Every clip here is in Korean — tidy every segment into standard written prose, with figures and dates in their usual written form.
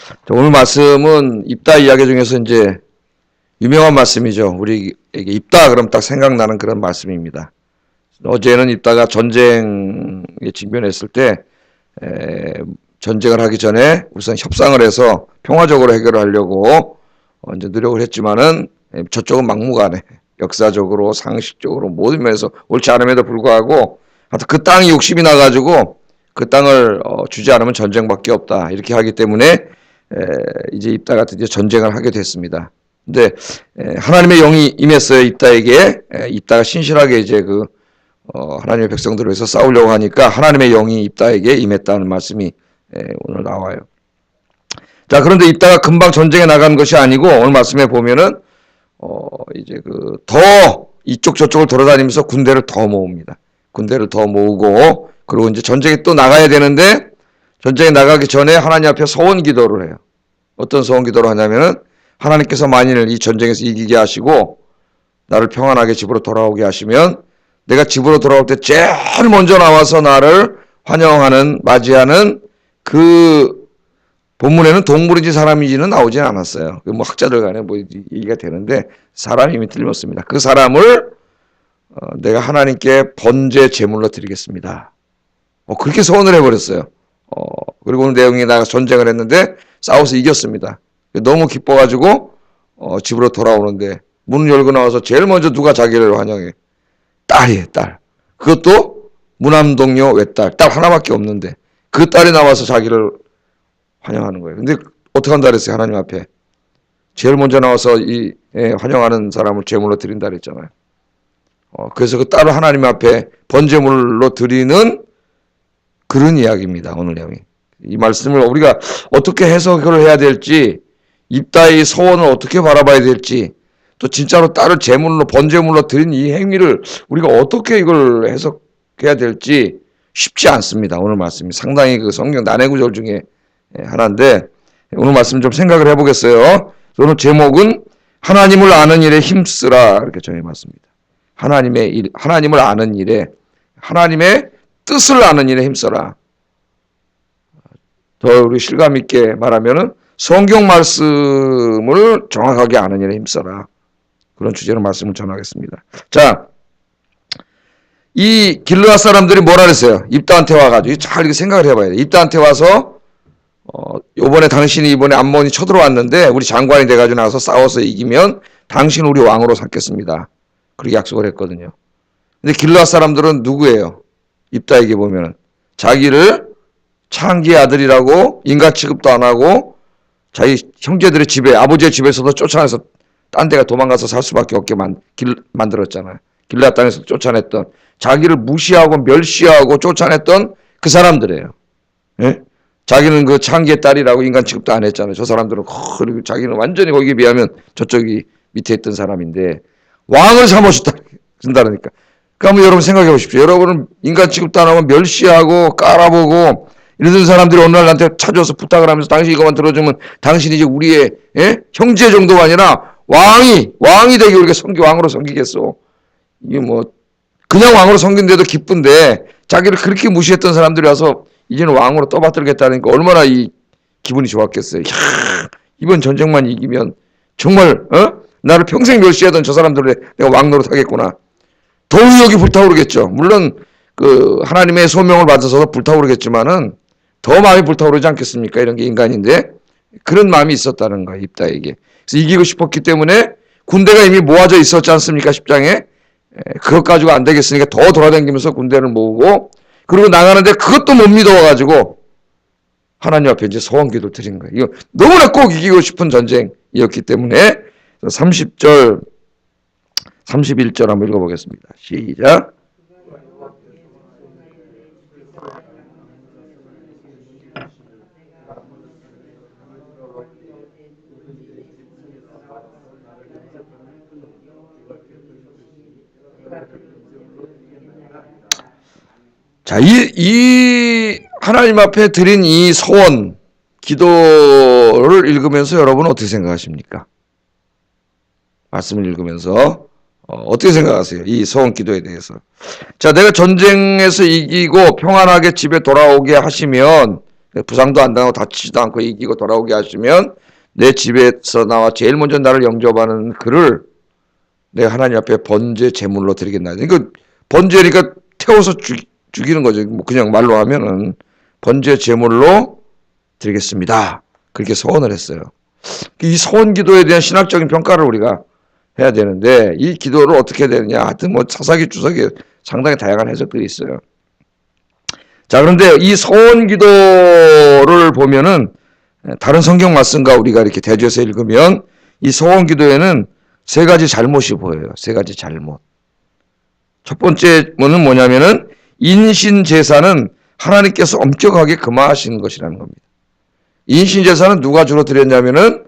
자, 오늘 말씀은 입다 이야기 중에서 이제 유명한 말씀이죠. 우리에게 입다 그럼 딱 생각나는 그런 말씀입니다. 어제는 입다가 전쟁에 직면했을 때 전쟁을 하기 전에 우선 협상을 해서 평화적으로 해결을 하려고 이제 노력을 했지만은 저쪽은 막무가내 역사적으로 상식적으로 모든 면에서 옳지 않음에도 불구하고 하여튼 그 땅이 욕심이 나가지고 그 땅을 주지 않으면 전쟁밖에 없다 이렇게 하기 때문에 이제 입다가 드디어 전쟁을 하게 됐습니다. 근데 하나님의 영이 임했어요. 입다에게. 입다가 신실하게 이제 하나님의 백성들을 위해서 싸우려고 하니까 하나님의 영이 입다에게 임했다는 말씀이 오늘 나와요. 자, 그런데 입다가 금방 전쟁에 나간 것이 아니고 오늘 말씀에 보면은 이제 더 이쪽 저쪽을 돌아다니면서 군대를 더 모읍니다. 군대를 더 모으고 그리고 이제 전쟁에 또 나가야 되는데 전쟁에 나가기 전에 하나님 앞에 소원 기도를 해요. 어떤 소원 기도를 하냐면은 하나님께서 만일 이 전쟁에서 이기게 하시고 나를 평안하게 집으로 돌아오게 하시면 내가 집으로 돌아올 때 제일 먼저 나와서 나를 환영하는 맞이하는 그 본문에는 동물인지 사람인지는 나오진 않았어요. 뭐 학자들 간에 뭐 얘기가 되는데 사람이 이미 틀림없습니다. 그 사람을 내가 하나님께 번제 제물로 드리겠습니다. 그렇게 소원을 해버렸어요. 그리고 오늘 내용이 나가 전쟁을 했는데 싸워서 이겼습니다. 너무 기뻐가지고 집으로 돌아오는데 문을 열고 나와서 제일 먼저 누가 자기를 환영해? 딸이에요, 딸. 그것도 무남동녀 외딸. 딸 하나밖에 없는데 그 딸이 나와서 자기를 환영하는 거예요. 근데 어떻게 한다 그랬어요? 하나님 앞에. 제일 먼저 나와서 환영하는 사람을 제물로 드린다 그랬잖아요. 그래서 그 딸을 하나님 앞에 번제물로 드리는 그런 이야기입니다. 오늘 내용이. 이 말씀을 우리가 어떻게 해석을 해야 될지, 입다의 소원을 어떻게 바라봐야 될지, 또 진짜로 딸을 제물로 번제물로 드린 이 행위를 우리가 어떻게 이걸 해석해야 될지 쉽지 않습니다. 오늘 말씀이 상당히 성경 난해구절 중에 하나인데 오늘 말씀 좀 생각을 해보겠어요. 오늘 제목은 하나님을 아는 일에 힘쓰라 이렇게 정해봤습니다. 하나님을 아는 일에 하나님의 뜻을 아는 일에 힘써라. 더 우리 실감 있게 말하면은 성경 말씀을 정확하게 아는 일에 힘써라. 그런 주제로 말씀을 전하겠습니다. 자, 이 길르앗 사람들이 뭐라 그랬어요? 입다한테 와가지고 잘 이렇게 생각을 해봐야 돼. 입다한테 와서 요번에 당신이 이번에 암몬이 쳐들어왔는데 우리 장관이 돼가지고 나가서 싸워서 이기면 당신 우리 왕으로 삼겠습니다. 그렇게 약속을 했거든요. 근데 길르앗 사람들은 누구예요? 입다에게 보면은 자기를 창기의 아들이라고 인간 취급도 안 하고 자기 형제들의 집에 아버지의 집에서도 쫓아내서 딴 데가 도망가서 살 수밖에 없게 만들었잖아요. 길르앗 땅에서 쫓아냈던 자기를 무시하고 멸시하고 쫓아냈던 그 사람들이에요. 예? 자기는 그 창기의 딸이라고 인간 취급도 안 했잖아요. 저 사람들은 그리고 자기는 완전히 거기에 비하면 저쪽이 밑에 있던 사람인데 왕을 삼아준다니까. 그러면 여러분 생각해 보십시오. 여러분은 인간 취급도 안 하고 멸시하고 깔아보고 이러던 사람들이 어느 날 나한테 찾아와서 부탁을 하면서 당신 이것만 들어주면 당신이 이제 우리의 형제 정도가 아니라 왕이 되게 우리가 왕으로 섬기겠소. 이게 뭐 그냥 왕으로 섬긴데도 기쁜데 자기를 그렇게 무시했던 사람들이 와서 이제는 왕으로 떠받들겠다니까 얼마나 이 기분이 좋았겠어요. 이번 전쟁만 이기면 정말 나를 평생 멸시하던 저 사람들을 내가 왕 노릇하겠구나. 더 의욕이 불타오르겠죠. 물론 그 하나님의 소명을 받아서 불타오르겠지만은 더 마음이 불타오르지 않겠습니까? 이런 게 인간인데 그런 마음이 있었다는 거예요. 입다에게. 그래서 이기고 싶었기 때문에 군대가 이미 모아져 있었지 않습니까? 10장에. 그것 가지고 안 되겠으니까 더 돌아다니면서 군대를 모으고 그리고 나가는데 그것도 못 믿어가지고 하나님 앞에 이제 소원기도를 드린 거예요. 이거 너무나 꼭 이기고 싶은 전쟁이었기 때문에 30절, 31절 한번 읽어보겠습니다. 시작. 자, 이 하나님 앞에 드린 이 소원, 기도를 읽으면서 여러분은 어떻게 생각하십니까? 말씀을 읽으면서 어떻게 생각하세요? 이 소원 기도에 대해서. 자, 내가 전쟁에서 이기고 평안하게 집에 돌아오게 하시면 부상도 안 당하고 다치지도 않고 이기고 돌아오게 하시면 내 집에서 나와 제일 먼저 나를 영접하는 그를 내가 하나님 앞에 번제 제물로 드리겠나이다. 이거 번제니까 태워서 죽이는 거죠. 뭐 그냥 말로 하면은 번제 제물로 드리겠습니다. 그렇게 서원을 했어요. 이 서원 기도에 대한 신학적인 평가를 우리가 해야 되는데 이 기도를 어떻게 해야 되느냐. 하여튼 뭐 사사기 주석에 상당히 다양한 해석들이 있어요. 자, 그런데 이 서원 기도를 보면은 다른 성경 말씀과 우리가 이렇게 대조해서 읽으면 이 서원 기도에는 세 가지 잘못이 보여요. 세 가지 잘못. 첫 번째는 뭐냐면은 인신 제사는 하나님께서 엄격하게 금하시는 것이라는 겁니다. 인신 제사는 누가 주로 드렸냐면은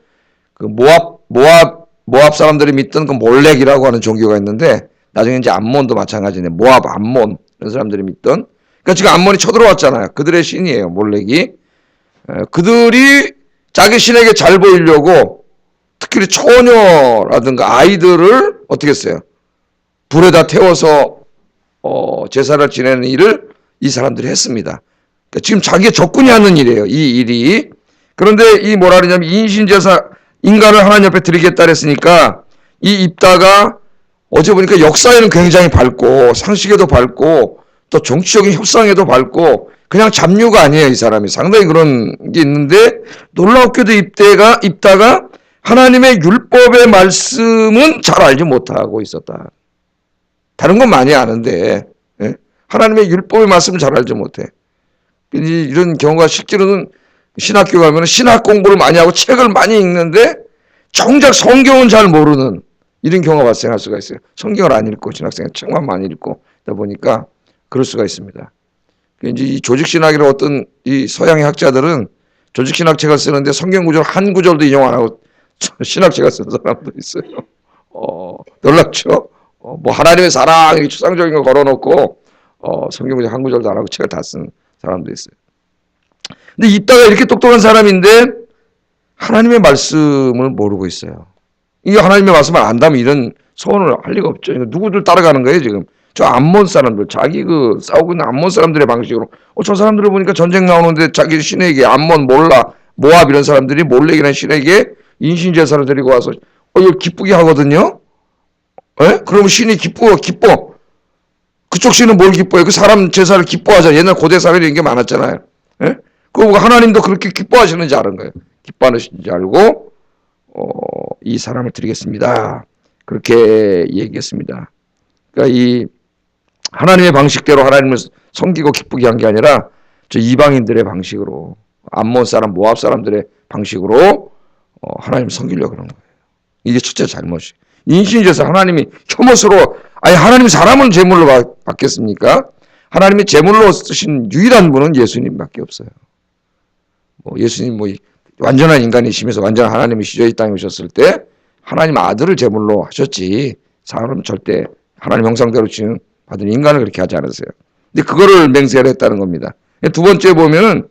그 모압 사람들이 믿던 그 몰렉이라고 하는 종교가 있는데 나중에 이제 암몬도 마찬가지네. 모압, 암몬 이런 사람들이 믿던. 그러니까 지금 암몬이 쳐들어왔잖아요. 그들의 신이에요. 몰렉이. 그들이 자기 신에게 잘 보이려고 특히 처녀라든가 아이들을 어떻게 했어요? 불에다 태워서 제사를 지내는 일을 이 사람들이 했습니다. 그러니까 지금 자기의 적군이 하는 일이에요. 이 일이. 그런데 이 뭐라 그러냐면 인신제사 인간을 하나님 옆에 드리겠다 그랬으니까 이 입다가 어제 보니까 역사에는 굉장히 밝고 상식에도 밝고 또 정치적인 협상에도 밝고 그냥 잡류가 아니에요. 이 사람이 상당히 그런 게 있는데 놀랍게도 입다가 하나님의 율법의 말씀은 잘 알지 못하고 있었다. 다른 건 많이 아는데 하나님의 율법의 말씀을 잘 알지 못해. 이런 경우가 실제로는 신학교 가면 신학 공부를 많이 하고 책을 많이 읽는데 정작 성경은 잘 모르는 이런 경우가 발생할 수가 있어요. 성경을 안 읽고 신학생은 책만 많이 읽고 그러다 보니까 그럴 수가 있습니다. 이제 이 조직신학이라는 어떤 이 서양의 학자들은 조직신학책을 쓰는데 성경 구절 한 구절도 인용 안 하고 신학책을 쓴 사람도 있어요. 놀랍죠? 뭐 하나님의 사랑 이렇게 추상적인 거 걸어놓고 성경 구절 한 구절도 안 하고 책을 다 쓴 사람도 있어요. 근데 이따가 이렇게 똑똑한 사람인데 하나님의 말씀을 모르고 있어요. 이게 하나님의 말씀을 안다면 이런 소원을 할 리가 없죠. 누구들 따라가는 거예요 지금. 저 암몬 사람들, 자기 그 싸우고 있는 암몬 사람들의 방식으로 저 사람들을 보니까 전쟁 나오는데 자기 신에게 암몬, 모압 이런 사람들이 몰렉이라는 신에게 인신제사를 드리고 와서 이걸 기쁘게 하거든요. 그러면 신이 기뻐. 그쪽 신은 뭘 기뻐해요? 그 사람 제사를 기뻐하잖아요. 옛날 고대 사회에 이런 게 많았잖아요. 그거 하나님도 그렇게 기뻐하시는지 아는 거예요. 기뻐하시는지 알고 이 사람을 드리겠습니다. 그렇게 얘기했습니다. 그러니까 이 하나님의 방식대로 하나님을 섬기고 기쁘게 한 게 아니라 저 이방인들의 방식으로 암몬 사람, 모압 사람들의 방식으로 하나님을 섬기려고 그런 거예요. 이게 첫째 잘못이. 인신제사 하나님이 혐오스러워. 아니 하나님이 사람을 제물로 받겠습니까? 하나님이 제물로 쓰신 유일한 분은 예수님밖에 없어요. 예수님 완전한 인간이시면서 완전한 하나님이시죠. 이 땅에 오셨을 때 하나님 아들을 제물로 하셨지 사람은 절대 하나님 형상대로 지은 받은 인간을 그렇게 하지 않았어요. 근데 그거를 맹세를 했다는 겁니다. 두 번째 보면은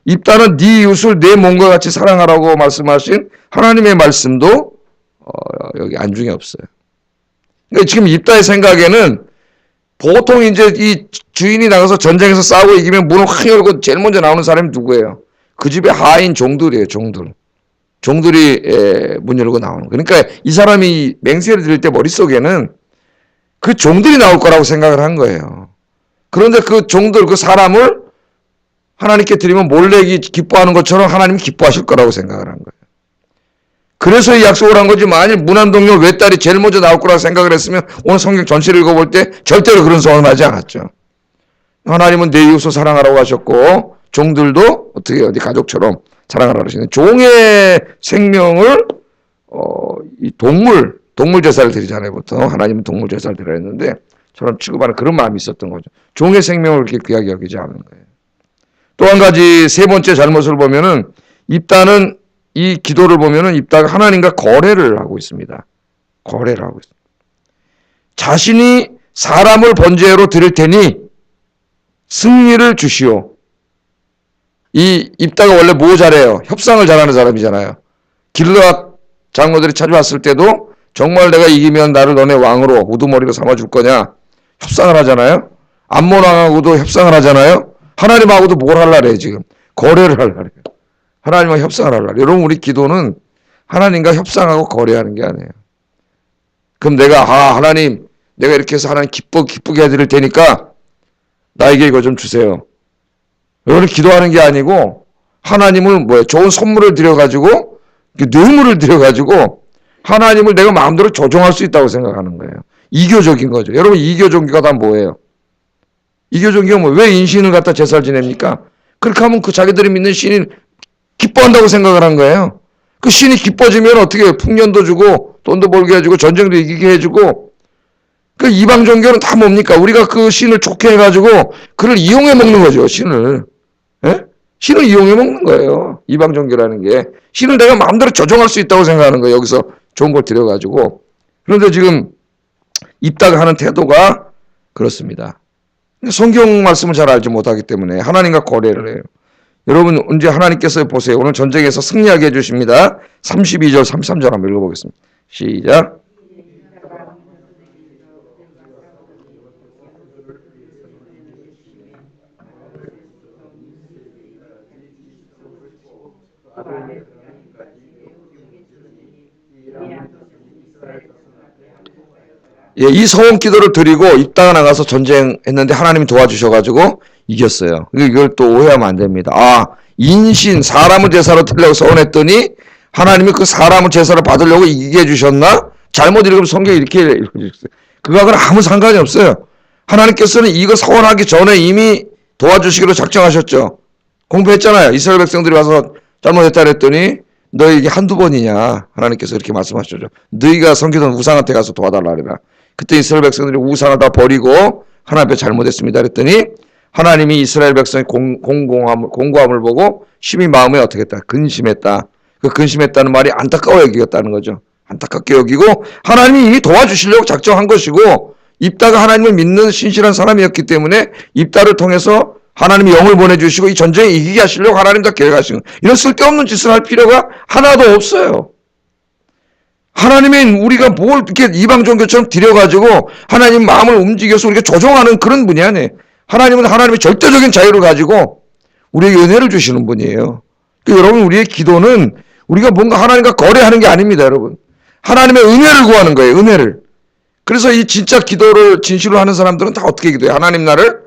입다는 네 이웃을 내 몸과 같이 사랑하라고 말씀하신 하나님의 말씀도 여기 안중에 없어요. 그러니까 지금 입다의 생각에는 보통 이제 이 주인이 나가서 전쟁에서 싸우고 이기면 문을 확 열고 제일 먼저 나오는 사람이 누구예요? 그 집의 하인 종들이에요. 종들이 문 열고 나오는 거예요. 그러니까 이 사람이 맹세를 드릴 때 머릿속에는 그 종들이 나올 거라고 생각을 한 거예요. 그런데 그 종들, 그 사람을 하나님께 드리면 몰렉이 기뻐하는 것처럼 하나님이 기뻐하실 거라고 생각을 한 거예요. 그래서 이 약속을 한 거지. 만일 문안동료 외딸이 제일 먼저 나올 거라고 생각을 했으면 오늘 성경 전체를 읽어볼 때 절대로 그런 소원을 하지 않았죠. 하나님은 내 이웃을 사랑하라고 하셨고 종들도 어떻게 어디 가족처럼 사랑하라고 하시는 종의 생명을 이 동물 제사를 드리잖아요. 보통 하나님은 동물 제사를 드려야 했는데 저런 취급하는 그런 마음이 있었던 거죠. 종의 생명을 그렇게 귀하게 여기지 않은 거예요. 또 한 가지 세 번째 잘못을 보면은 입다는 이 기도를 보면은 입다가 하나님과 거래를 하고 있습니다. 거래를 하고 있습니다. 자신이 사람을 번제로 드릴 테니 승리를 주시오. 이 입다가 원래 뭐 잘해요? 협상을 잘하는 사람이잖아요. 길르앗 장로들이 찾아왔을 때도 정말 내가 이기면 나를 너네 왕으로 우두머리로 삼아줄 거냐? 협상을 하잖아요. 암몬 왕하고도 협상을 하잖아요. 하나님하고도 뭘 하려고 해요 지금. 거래를 하려고 그래요. 하나님과 협상을 하려고 그래요. 여러분, 우리 기도는 하나님과 협상하고 거래하는 게 아니에요. 그럼 내가, 하나님, 내가 이렇게 해서 하나님 기쁘게 해드릴 테니까 나에게 이거 좀 주세요. 여러분, 기도하는 게 아니고 하나님을 좋은 선물을 드려가지고, 뇌물을 드려가지고 하나님을 내가 마음대로 조종할 수 있다고 생각하는 거예요. 이교적인 거죠. 여러분, 이교종교가 다 뭐예요? 이교종교가 왜 인신을 갖다 제사를 지냅니까? 그렇게 하면 그 자기들이 믿는 신이 기뻐한다고 생각을 한 거예요. 그 신이 기뻐지면 어떻게 풍년도 주고 돈도 벌게 해주고 전쟁도 이기게 해주고. 그 이방 종교는 다 뭡니까? 우리가 그 신을 좋게 해가지고 그를 이용해 먹는 거죠. 신을. 예? 신을 이용해 먹는 거예요. 이방 종교라는 게. 신을 내가 마음대로 조종할 수 있다고 생각하는 거예요. 여기서 좋은 걸 드려가지고. 그런데 지금 입다가 하는 태도가 그렇습니다. 성경 말씀을 잘 알지 못하기 때문에 하나님과 거래를 해요. 여러분, 언제 하나님께서 보세요. 오늘 전쟁에서 승리하게 해주십니다. 32절, 33절 한번 읽어보겠습니다. 시작. 예, 이 서원 기도를 드리고 입다가 나가서 전쟁했는데 하나님이 도와주셔가지고 이겼어요. 이걸 또 오해하면 안 됩니다. 인신, 사람을 제사로 드리려고 서원했더니 하나님이 그 사람을 제사로 받으려고 이기게 해주셨나? 잘못 읽으면 성경이 이렇게 읽어주셨어요. 그거하고는 아무 상관이 없어요. 하나님께서는 이거 서원하기 전에 이미 도와주시기로 작정하셨죠. 공부했잖아요. 이스라엘 백성들이 와서 잘못했다 그랬더니 너희 이게 한두 번이냐. 하나님께서 이렇게 말씀하셨죠. 너희가 섬기던 우상한테 가서 도와달라 그래라. 그때 이스라엘 백성들이 우상을 다 버리고 하나님 앞에 잘못했습니다 그랬더니 하나님이 이스라엘 백성의 공고함을 보고 심히 마음에 어떻게 했다? 근심했다. 그 근심했다는 말이 안타까워 여기겠다는 거죠. 안타깝게 여기고 하나님이 이미 도와주시려고 작정한 것이고 입다가 하나님을 믿는 신실한 사람이었기 때문에 입다를 통해서 하나님이 영을 보내주시고 이 전쟁에 이기게 하시려고 하나님 다 계획하시는 거예요. 이런 쓸데없는 짓을 할 필요가 하나도 없어요. 하나님은 우리가 뭘 이렇게 이방 종교처럼 들여가지고 하나님 마음을 움직여서 우리가 조종하는 그런 분이 아니에요. 하나님은 하나님의 절대적인 자유를 가지고 우리에게 은혜를 주시는 분이에요. 그러니까 여러분, 우리의 기도는 우리가 뭔가 하나님과 거래하는 게 아닙니다, 여러분. 하나님의 은혜를 구하는 거예요, 은혜를. 그래서 이 진짜 기도를 진실로 하는 사람들은 다 어떻게 기도해요? 하나님 나를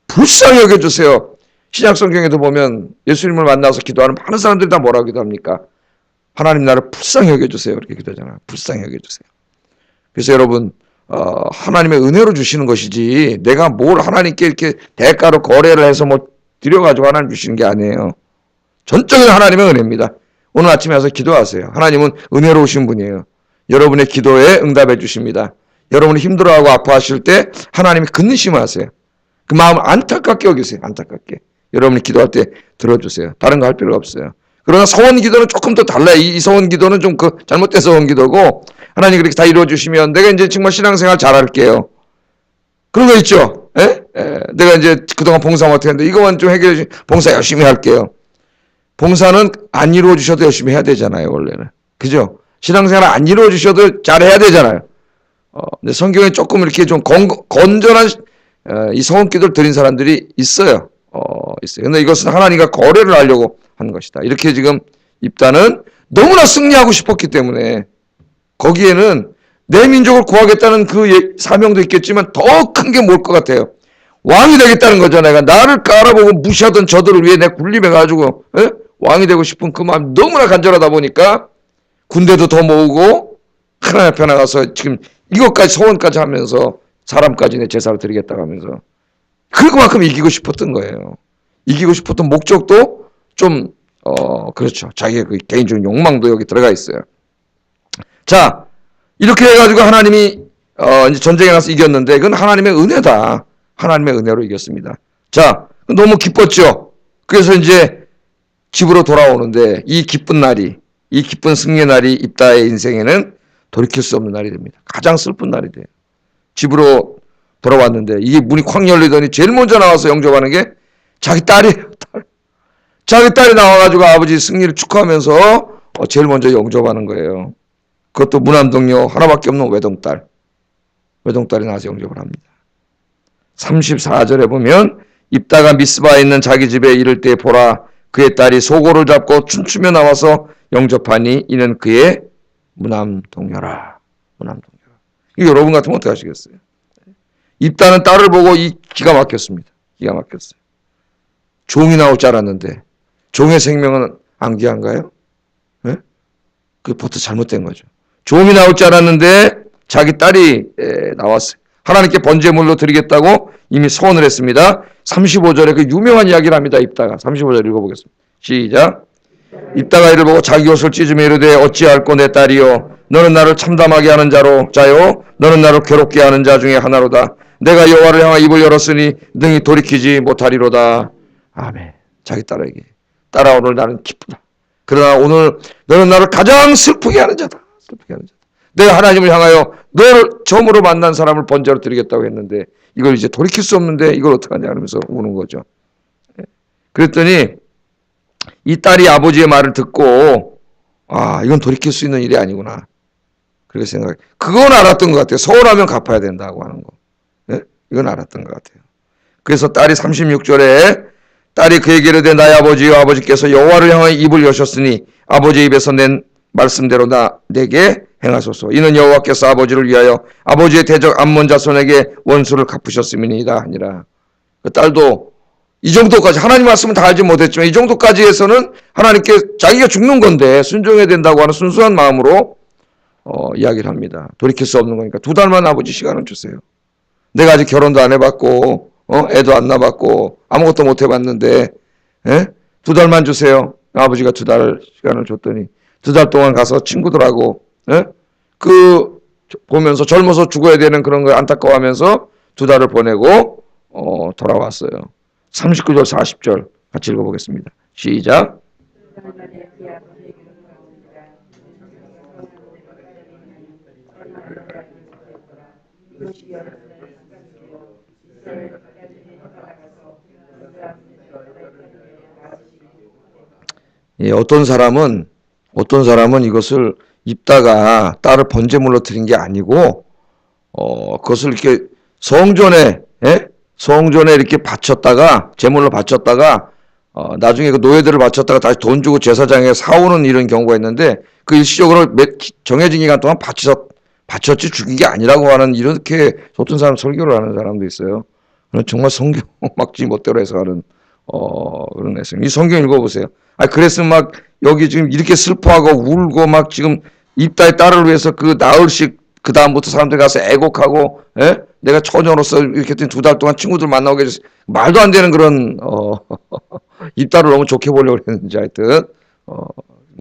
불쌍히 여겨주세요. 신약 성경에도 보면 예수님을 만나서 기도하는 많은 사람들이 다 뭐라고 기도합니까? 하나님 나를 불쌍히 여겨주세요. 이렇게 기도하잖아요. 불쌍히 여겨주세요. 그래서 여러분, 하나님의 은혜로 주시는 것이지 내가 뭘 하나님께 이렇게 대가로 거래를 해서 드려가지고 하나님 주시는 게 아니에요. 전적인 하나님의 은혜입니다. 오늘 아침에 와서 기도하세요. 하나님은 은혜로우신 분이에요. 여러분의 기도에 응답해 주십니다. 여러분이 힘들어하고 아파하실 때 하나님이 근심하세요. 그 마음을 안타깝게 여기세요. 안타깝게. 여러분이 기도할 때 들어주세요. 다른 거 할 필요 없어요. 그러나 서원 기도는 조금 더 달라요. 이 서원 기도는 좀 잘못된 서원 기도고 하나님 그렇게 다 이루어주시면 내가 이제 정말 신앙생활 잘할게요. 그런 거 있죠. 내가 이제 그동안 봉사 못했는데 이거만 좀 해결해 주시면 봉사 열심히 할게요. 봉사는 안 이루어주셔도 열심히 해야 되잖아요. 원래는. 그죠? 신앙생활 안 이루어주셔도 잘해야 되잖아요. 근데 성경에 조금 이렇게 좀 건전한 이 서원 기도를 드린 사람들이 있어요. 있어요. 근데 이것은 하나님과 거래를 하려고 하는 것이다. 이렇게 지금 입다는 너무나 승리하고 싶었기 때문에 거기에는 내 민족을 구하겠다는 그 사명도 있겠지만 더 큰 게 뭘 것 같아요. 왕이 되겠다는 거잖아요. 나를 깔아보고 무시하던 저들을 위해 내 군림해가지고 왕이 되고 싶은 그 마음이 너무나 간절하다 보니까 군대도 더 모으고 하나님 앞에 나가서 지금 이것까지 소원까지 하면서 사람까지 내 제사를 드리겠다고 하면서 그만큼 이기고 싶었던 거예요. 이기고 싶었던 목적도 좀 그렇죠. 자기의 그 개인적인 욕망도 여기 들어가 있어요. 자, 이렇게 해가지고 하나님이 이제 전쟁에 가서 이겼는데 그건 하나님의 은혜다. 하나님의 은혜로 이겼습니다. 자, 너무 기뻤죠. 그래서 이제 집으로 돌아오는데 이 기쁜 날이, 이 기쁜 승리의 날이 입다의 인생에는 돌이킬 수 없는 날이 됩니다. 가장 슬픈 날이 돼요. 집으로 돌아왔는데 이게 문이 콱 열리더니 제일 먼저 나와서 영접하는 게 자기 딸이에요. 자기 딸이 나와가지고 아버지 승리를 축하하면서 제일 먼저 영접하는 거예요. 그것도 무남동녀 하나밖에 없는 외동딸. 외동딸이 나와서 영접을 합니다. 34절에 보면 입다가 미스바에 있는 자기 집에 이를 때 보라 그의 딸이 소고를 잡고 춤추며 나와서 영접하니 이는 그의 무남동녀라. 무남동녀라. 이 여러분 같으면 어떻게 하시겠어요? 입다는 딸을 보고 기가 막혔습니다. 기가 막혔어요. 종이 나올 줄 알았는데 종의 생명은 안 귀한가요? 네? 그 버터 잘못된 거죠. 종이 나올 줄 알았는데 자기 딸이 나왔어요. 하나님께 번제물로 드리겠다고 이미 소원을 했습니다. 35절에 그 유명한 이야기를 합니다. 입다가 35절 읽어보겠습니다. 시작. 입다가 이를 보고 자기 옷을 찢으며 이르되 어찌할꼬 내 딸이요 너는 나를 참담하게 하는 자요 너는 나를 괴롭게 하는 자 중에 하나로다. 내가 여호와를 향하여 입을 열었으니 능히 돌이키지 못하리로다. 아멘. 자기 딸에게 딸아 오늘 나는 기쁘다. 그러나 오늘 너는 나를 가장 슬프게 하는 자다. 슬프게 하는 자다. 내가 하나님을 향하여 너를 처음으로 만난 사람을 번제로 드리겠다고 했는데 이걸 이제 돌이킬 수 없는데 이걸 어떡하냐 하면서 우는 거죠. 그랬더니 이 딸이 아버지의 말을 듣고 이건 돌이킬 수 있는 일이 아니구나. 그렇게 생각해. 그건 알았던 것 같아요. 서운하면 갚아야 된다고 하는 거. 네? 이건 알았던 것 같아요. 그래서 딸이 36절에 딸이 그에게 이르되 나의 아버지여 아버지께서 여호와를 향하여 입을 여셨으니 아버지 입에서 낸 말씀대로 내게 행하소서. 이는 여호와께서 아버지를 위하여 아버지의 대적 암몬 자손에게 원수를 갚으셨음이니이다 하니라. 그 딸도 이 정도까지 하나님 말씀은 다 알지 못했지만 이 정도까지 해서는 하나님께 자기가 죽는 건데 순종해야 된다고 하는 순수한 마음으로 이야기를 합니다. 돌이킬 수 없는 거니까 2달만 아버지 시간을 주세요. 내가 아직 결혼도 안 해봤고 애도 안 낳아봤고 아무것도 못 해봤는데 2달만 주세요. 아버지가 2달 시간을 줬더니 2달 동안 가서 친구들하고 보면서 젊어서 죽어야 되는 그런 거 안타까워하면서 2달을 보내고 돌아왔어요. 39절 40절 같이 읽어보겠습니다. 시작. 예, 어떤 사람은 이것을 입다가 딸을 번제물로 드린 게 아니고 그것을 이렇게 성전에 이렇게 바쳤다가 제물로 바쳤다가 나중에 그 노예들을 바쳤다가 다시 돈 주고 제사장에 사오는 이런 경우가 있는데 그 일시적으로 정해진 기간 동안 바쳤지 죽인 게 아니라고 하는 이렇게 어떤 사람 설교를 하는 사람도 있어요. 정말 성경 막지 멋대로 해서 하는 그런 애씀. 이 성경 읽어보세요. 그랬으면 막 여기 지금 이렇게 슬퍼하고 울고 막 지금 입다의 딸을 위해서 그 나흘씩 그 다음부터 사람들 가서 애곡하고 내가 처녀로서 이렇게 2달 동안 친구들 만나고 계셔서 말도 안 되는 그런 입다를 너무 좋게 보려고 했는지 하여튼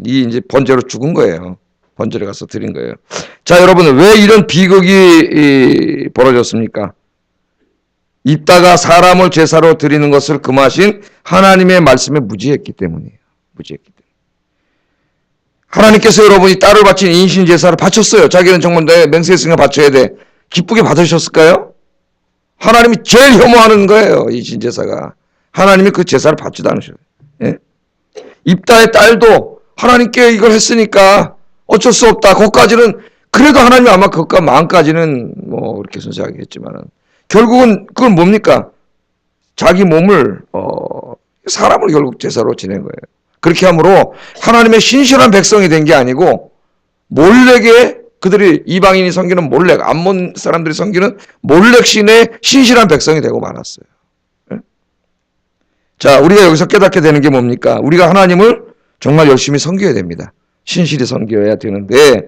이제 번제로 죽은 거예요. 번제를 가서 드린 거예요. 자, 여러분 왜 이런 비극이 벌어졌습니까? 입다가 사람을 제사로 드리는 것을 금하신 하나님의 말씀에 무지했기 때문이에요. 무지했기 때문에. 하나님께서 여러분이 딸을 바친 인신 제사를 바쳤어요. 자기는 정말 내 맹세했으니까 바쳐야 돼. 기쁘게 받으셨을까요? 하나님이 제일 혐오하는 거예요. 인신 제사가. 하나님이 그 제사를 받지도 않으셔요. 예? 입다의 딸도 하나님께 이걸 했으니까 어쩔 수 없다. 거기까지는 그래도 하나님이 아마 그것과 마음까지는 뭐 그렇게 선생하겠지만은 결국은 그건 뭡니까? 자기 몸을 사람을 결국 제사로 지낸 거예요. 그렇게 함으로 하나님의 신실한 백성이 된 게 아니고 몰렉의 그들이 이방인이 섬기는 몰렉, 암몬 사람들이 섬기는 몰렉 신의 신실한 백성이 되고 말았어요. 자, 우리가 여기서 깨닫게 되는 게 뭡니까? 우리가 하나님을 정말 열심히 섬겨야 됩니다. 신실히 섬겨야 되는데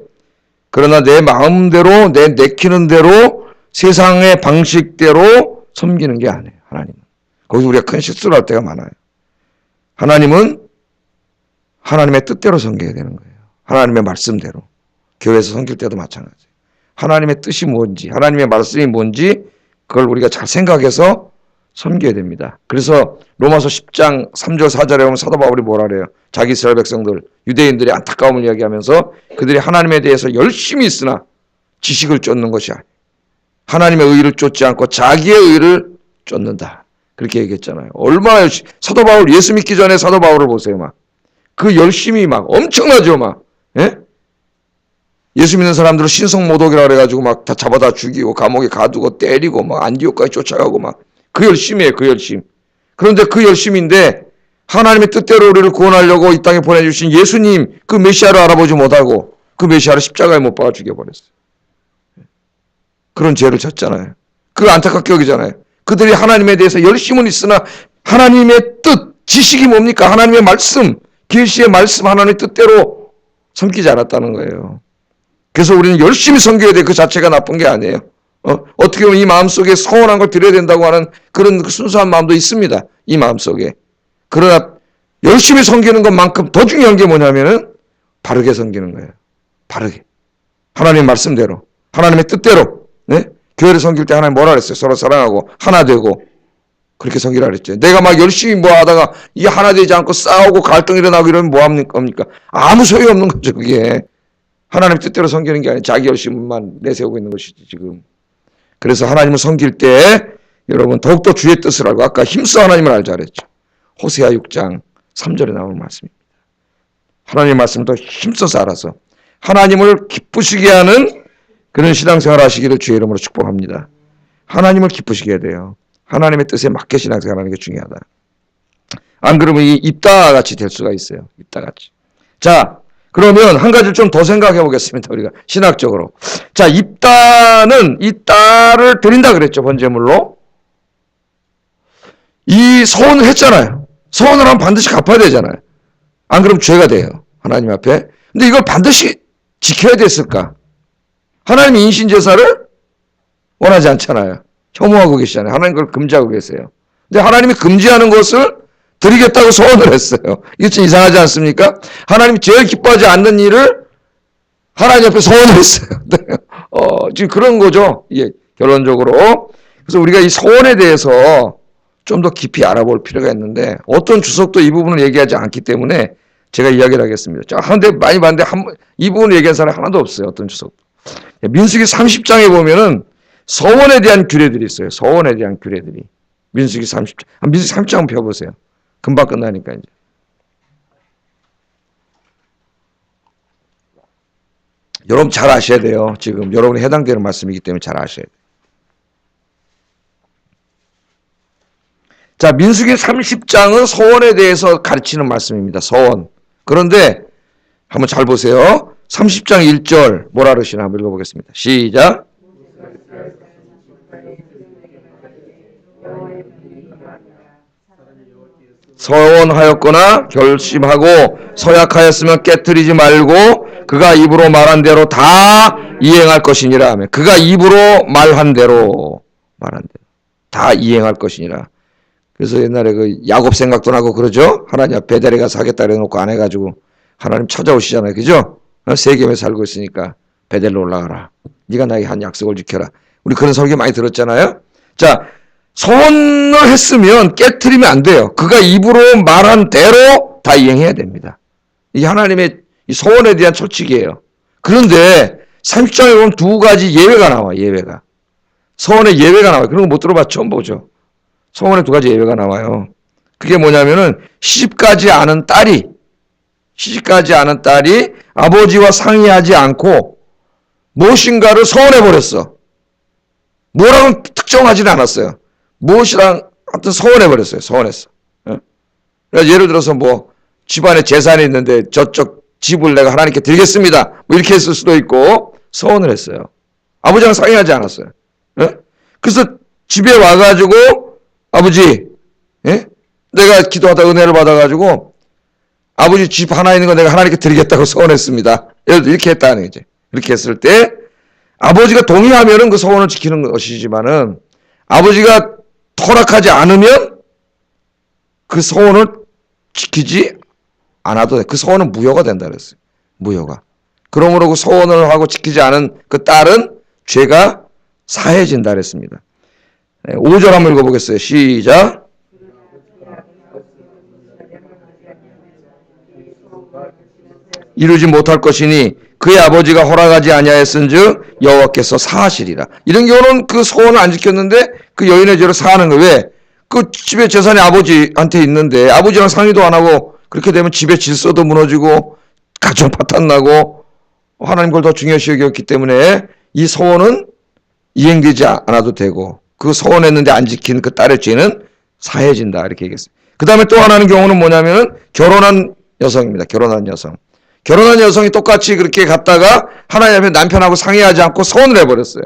그러나 내 마음대로 내키는 대로 세상의 방식대로 섬기는 게 아니에요. 하나님은. 거기서 우리가 큰 실수를 할 때가 많아요. 하나님은 하나님의 뜻대로 섬겨야 되는 거예요. 하나님의 말씀대로. 교회에서 섬길 때도 마찬가지예요. 하나님의 뜻이 뭔지, 하나님의 말씀이 뭔지 그걸 우리가 잘 생각해서 섬겨야 됩니다. 그래서 로마서 10장 3절 4절에 보면 사도 바울이 뭐라 그래요? 자기 이스라엘 백성들, 유대인들의 안타까움을 이야기하면서 그들이 하나님에 대해서 열심히 있으나 지식을 쫓는 것이 아니에요. 하나님의 의를 쫓지 않고 자기의 의를 쫓는다. 그렇게 얘기했잖아요. 얼마나 열심히. 사도 바울, 예수 믿기 전에 사도 바울을 보세요. 막. 그 열심히 막 엄청나죠. 막. 예? 예수 믿는 사람들을 신성모독이라고 그래가지고 막 다 잡아다 죽이고 감옥에 가두고 때리고 막 안디옥까지 쫓아가고 막 그 열심이에요. 그 열심. 그런데 그 열심인데 하나님의 뜻대로 우리를 구원하려고 이 땅에 보내주신 예수님 그 메시아를 알아보지 못하고 그 메시아를 십자가에 못 박아 죽여버렸어요. 그런 죄를 졌잖아요. 그거 안타깝게 여기잖아요. 그들이 하나님에 대해서 열심은 있으나 하나님의 뜻, 지식이 뭡니까? 하나님의 말씀, 계시의 말씀, 하나님의 뜻대로 섬기지 않았다는 거예요. 그래서 우리는 열심히 섬겨야 돼. 그 자체가 나쁜 게 아니에요. 어떻게 보면 이 마음속에 서운한 걸 드려야 된다고 하는 그런 순수한 마음도 있습니다. 이 마음속에. 그러나 열심히 섬기는 것만큼 더 중요한 게 뭐냐면은 바르게 섬기는 거예요. 바르게. 하나님의 말씀대로. 하나님의 뜻대로. 네? 교회를 섬길 때 하나님 뭐라 그랬어요? 서로 사랑하고 하나 되고 그렇게 섬기라 그랬죠. 내가 막 열심히 뭐 하다가 이 하나 되지 않고 싸우고 갈등 일어나고 이러면 뭐 합니까? 아무 소용없는 거죠. 그게. 하나님 뜻대로 섬기는 게 아니라 자기 열심만 내세우고 있는 것이지 지금. 그래서 하나님을 섬길 때 여러분 더욱더 주의 뜻을 알고 아까 힘써 하나님을 알자 그랬죠. 호세아 6장 3절에 나오는 말씀입니다. 하나님의 말씀을 더 힘써서 알아서 하나님을 기쁘시게 하는 그런 신앙생활 하시기를 주의 이름으로 축복합니다. 하나님을 기쁘시게 해야 돼요. 하나님의 뜻에 맞게 신앙생활하는 게 중요하다. 안 그러면 이 입다같이 될 수가 있어요. 입다같이. 자, 그러면 한 가지를 좀 더 생각해 보겠습니다. 우리가 신학적으로. 자, 입다는 이 딸을 드린다 그랬죠. 번제물로. 이 서원을 했잖아요. 서원을 하면 반드시 갚아야 되잖아요. 안 그러면 죄가 돼요. 하나님 앞에. 근데 이걸 반드시 지켜야 됐을까? 하나님이 인신제사를 원하지 않잖아요. 혐오하고 계시잖아요. 하나님 그걸 금지하고 계세요. 근데 하나님이 금지하는 것을 드리겠다고 소원을 했어요. 이게 좀 이상하지 않습니까? 하나님이 제일 기뻐하지 않는 일을 하나님 앞에 소원을 했어요. 지금 그런 거죠. 예, 결론적으로. 그래서 우리가 이 소원에 대해서 좀 더 깊이 알아볼 필요가 있는데 어떤 주석도 이 부분을 얘기하지 않기 때문에 제가 이야기를 하겠습니다. 근데 많이 봤는데 이 부분을 얘기한 사람이 하나도 없어요. 어떤 주석도. 민수기 30장에 보면은 서원에 대한 규례들이 있어요. 서원에 대한 규례들이. 민수기 30장. 민수기 30장 한번 펴보세요. 금방 끝나니까 이제. 여러분 잘 아셔야 돼요. 지금 여러분이 해당되는 말씀이기 때문에 잘 아셔야 돼요. 자, 민수기 30장은 서원에 대해서 가르치는 말씀입니다. 서원. 그런데 한번 잘 보세요. 30장 1절 뭐라 그러시나 한번 읽어보겠습니다. 시작. 서원하였거나 결심하고 서약하였으면 깨뜨리지 말고 그가 입으로 말한 대로 다 이행할 것이니라 하며 그가 입으로 말한 대로 다 이행할 것이니라. 그래서 옛날에 그 야곱 생각도 나고 그러죠. 하나님 앞에 베델에 가서 하겠다 그래놓고 안 해가지고 하나님 찾아오시잖아요. 그죠? 세겜에 살고 있으니까 베델로 올라가라. 네가 나에게 한 약속을 지켜라. 우리 그런 설교 많이 들었잖아요. 자, 소원을 했으면 깨트리면 안 돼요. 그가 입으로 말한 대로 다 이행해야 됩니다. 이게 하나님의 소원에 대한 철칙이에요. 그런데 30장에 보면 두 가지 예외가 나와요. 예외가. 소원에 예외가 나와요. 그런 거 못 들어봐 처음 보죠. 소원에 두 가지 예외가 나와요. 그게 뭐냐면은 시집가지 않은 딸이 아버지와 상의하지 않고 무엇인가를 서원해버렸어. 뭐라고 특정하지는 않았어요. 무엇이랑 하여튼 서원해버렸어요. 서원했어. 그래서 예를 들어서 뭐 집안에 재산이 있는데 저쪽 집을 내가 하나님께 드리겠습니다. 뭐 이렇게 했을 수도 있고 서원을 했어요. 아버지랑 상의하지 않았어요. 그래서 집에 와가지고 아버지 내가 기도하다 은혜를 받아가지고 아버지 집 하나 있는 거 내가 하나님께 드리겠다고 서원했습니다. 예를 들어 이렇게 했다는 거지. 이렇게 했을 때 아버지가 동의하면은 그 서원을 지키는 것이지만은 아버지가 허락하지 않으면 그 서원을 지키지 않아도 돼. 그 서원은 무효가 된다 그랬어요. 무효가. 그러므로 그 서원을 하고 지키지 않은 그 딸은 죄가 사해진다 그랬습니다. 5절 한번 읽어보겠어요. 시작. 이루지 못할 것이니 그의 아버지가 허락하지 아니하였은즉 여호와께서 사하시리라. 이런 경우는 그 소원을 안 지켰는데 그 여인의 죄를 사하는 거예요. 왜? 그 집에 재산이 아버지한테 있는데 아버지랑 상의도 안 하고 그렇게 되면 집의 질서도 무너지고 가정 파탄 나고 하나님 걸 더 중요시 여겼기 때문에 이 소원은 이행되지 않아도 되고 그 소원했는데 안 지킨 그 딸의 죄는 사해진다 이렇게 얘기했어요. 그 다음에 또 하나는 경우는 뭐냐면은 결혼한 여성입니다. 결혼한 여성. 결혼한 여성이 똑같이 그렇게 갔다가 하나님 앞에 남편하고 상의하지 않고 서원을 해버렸어요.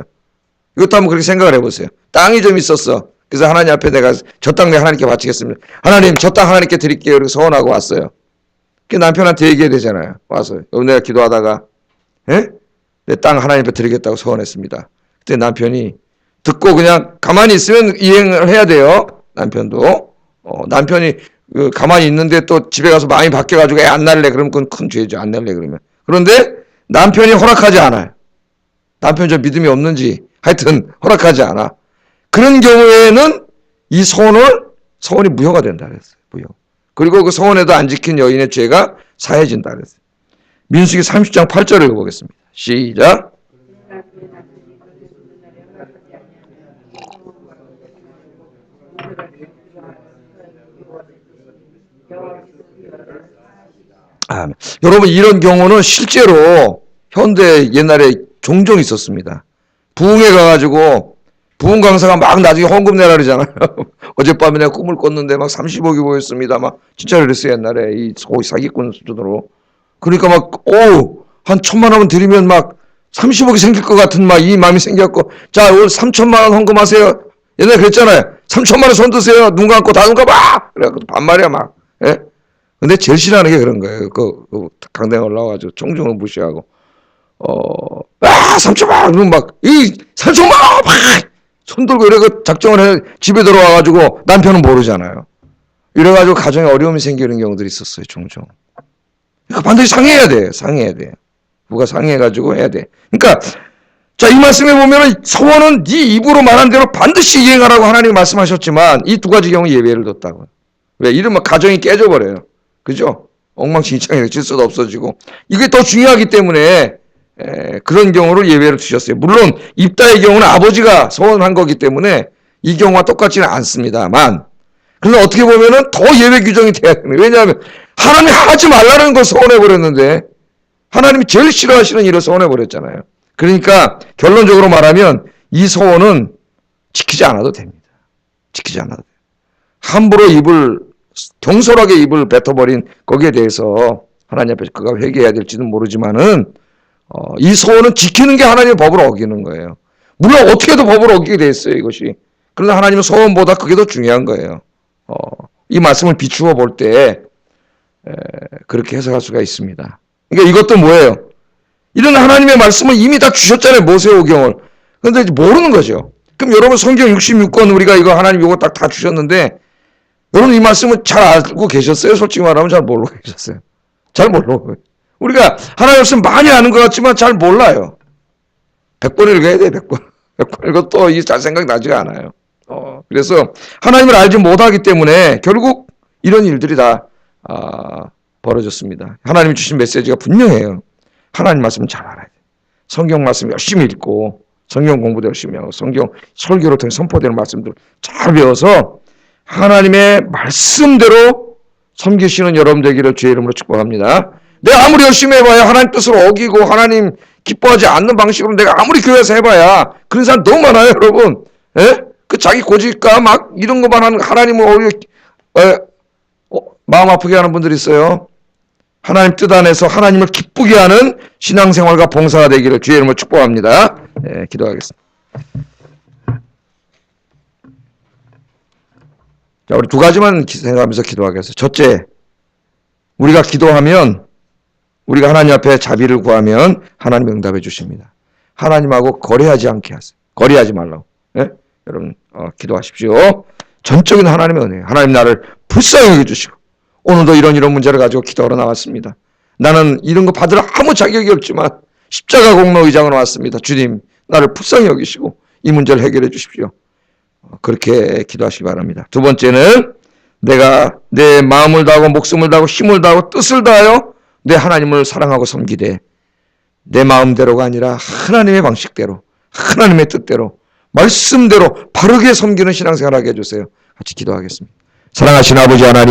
이것도 한번 그렇게 생각을 해보세요. 땅이 좀 있었어. 그래서 하나님 앞에 내가 저 땅 내가 하나님께 바치겠습니다. 하나님 저 땅 하나님께 드릴게요. 이렇게 서원하고 왔어요. 그 남편한테 얘기해야 되잖아요. 와서 내가 기도하다가 내 땅 하나님 앞에 드리겠다고 서원했습니다. 그때 남편이 듣고 그냥 가만히 있으면 이행을 해야 돼요. 남편도. 남편이 가만히 있는데 또 집에 가서 마음이 바뀌어가지고 애 안 날래 그러면 그건 큰 죄죠. 안 날래 그러면. 그런데 남편이 허락하지 않아요. 남편 저 믿음이 없는지 하여튼 허락하지 않아. 그런 경우에는 이 서원이 무효가 된다 그랬어요. 무효. 그리고 그 서원에도 안 지킨 여인의 죄가 사해진다 그랬어요. 민수기 30장 8절을 읽어보겠습니다. 시작. 여러분 이런 경우는 실제로 현대 옛날에 종종 있었습니다. 부흥회 가가지고 부흥 강사가 막 나중에 헌금 내라 그러잖아요. 어젯밤에 내가 꿈을 꿨는데 막 30억이 보였습니다. 막 진짜 그랬어요 옛날에 이 사기꾼 수준으로. 그러니까 막 한 1,000만 원 드리면 막 30억이 생길 것 같은 막 이 마음이 생겼고 자 오늘 3,000만 원 헌금하세요. 옛날에 그랬잖아요. 3,000만 원 손 드세요. 눈 감고 다 눈 감아. 그래갖고 반말이야 막. 예? 근데 제일 싫어하는 게 그런 거예요. 그 강당에 올라와가지고 종종을 무시하고 3,000만 원 막 이 3,000만 원 막 손 들고 이래고 작정을 해 집에 들어와가지고 남편은 모르잖아요. 이래가지고 가정에 어려움이 생기는 경우들이 있었어요. 종종. 그러니까 반드시 상의해야 돼. 상의해야 돼. 누가 상의해가지고 해야 돼. 그러니까 자, 이 말씀에 보면은 서원은 네 입으로 말한 대로 반드시 이행하라고 하나님이 말씀하셨지만 이 두 가지 경우 예외를 뒀다고. 왜? 이러면 가정이 깨져버려요. 그죠? 엉망진창이에요. 질서도 없어지고. 이게 더 중요하기 때문에 그런 경우를 예외로 두셨어요. 물론 입다의 경우는 아버지가 서원한 거기 때문에 이 경우와 똑같지는 않습니다만 그래서 어떻게 보면은 더 예외 규정이 돼야 되는 거예요. 왜냐하면 하나님이 하지 말라는 걸 서원해버렸는데 하나님이 제일 싫어하시는 일을 서원해버렸잖아요. 그러니까 결론적으로 말하면 이 서원은 지키지 않아도 됩니다. 지키지 않아도 돼요. 함부로 경솔하게 입을 뱉어버린 거기에 대해서 하나님 앞에서 그가 회개해야 될지는 모르지만은 이 서원은 지키는 게 하나님의 법을 어기는 거예요. 물론 어떻게도 법을 어기게 돼 있어요 이것이. 그러나 하나님은 서원보다 그게 더 중요한 거예요. 이 말씀을 비추어 볼 때 그렇게 해석할 수가 있습니다. 그러니까 이것도 뭐예요? 이런 하나님의 말씀을 이미 다 주셨잖아요. 모세오경을. 그런데 모르는 거죠. 그럼 여러분 성경 66권 우리가 이거 하나님 이거 딱 다 주셨는데 여러분 이 말씀을 잘 알고 계셨어요? 솔직히 말하면 잘 모르고 계셨어요. 잘 모르고. 우리가 하나님 말씀 많이 아는 것 같지만 잘 몰라요. 100번 읽어야 돼. 100번. 100번 읽어도 이게 잘 생각나지가 않아요. 그래서 하나님을 알지 못하기 때문에 결국 이런 일들이 다 벌어졌습니다. 하나님이 주신 메시지가 분명해요. 하나님 말씀 잘 알아야 돼. 성경 말씀 열심히 읽고 성경 공부도 열심히 하고 성경 설교로 통해 선포되는 말씀들 잘 배워서 하나님의 말씀대로 섬기시는 여러분 되기를 주의 이름으로 축복합니다. 내가 아무리 열심히 해봐야 하나님 뜻을 어기고 하나님 기뻐하지 않는 방식으로 내가 아무리 교회에서 해봐야 그런 사람 너무 많아요 여러분. 예? 그 자기 고집과 막 이런 것만 하는 하나님을 오히려 마음 아프게 하는 분들이 있어요. 하나님 뜻 안에서 하나님을 기쁘게 하는 신앙생활과 봉사가 되기를 주의 이름으로 축복합니다. 네, 기도하겠습니다. 자, 우리 두 가지만 생각하면서 기도하겠습니다. 첫째, 우리가 기도하면 우리가 하나님 앞에 자비를 구하면 하나님 응답해 주십니다. 하나님하고 거래하지 않게 하세요. 거래하지 말라고. 네? 여러분 기도하십시오. 전적인 하나님의 은혜예요. 하나님 나를 불쌍히 여겨주시고 오늘도 이런 문제를 가지고 기도하러 나왔습니다. 나는 이런 거 받을 아무 자격이 없지만 십자가 공로 의장으로 왔습니다. 주님 나를 불쌍히 여기시고 이 문제를 해결해 주십시오. 그렇게 기도하시기 바랍니다. 두 번째는 내가 내 마음을 다하고 목숨을 다하고 힘을 다하고 뜻을 다하여 내 하나님을 사랑하고 섬기되 내 마음대로가 아니라 하나님의 방식대로 하나님의 뜻대로 말씀대로 바르게 섬기는 신앙생활을 하게 해주세요. 같이 기도하겠습니다. 사랑하신 아버지 하나님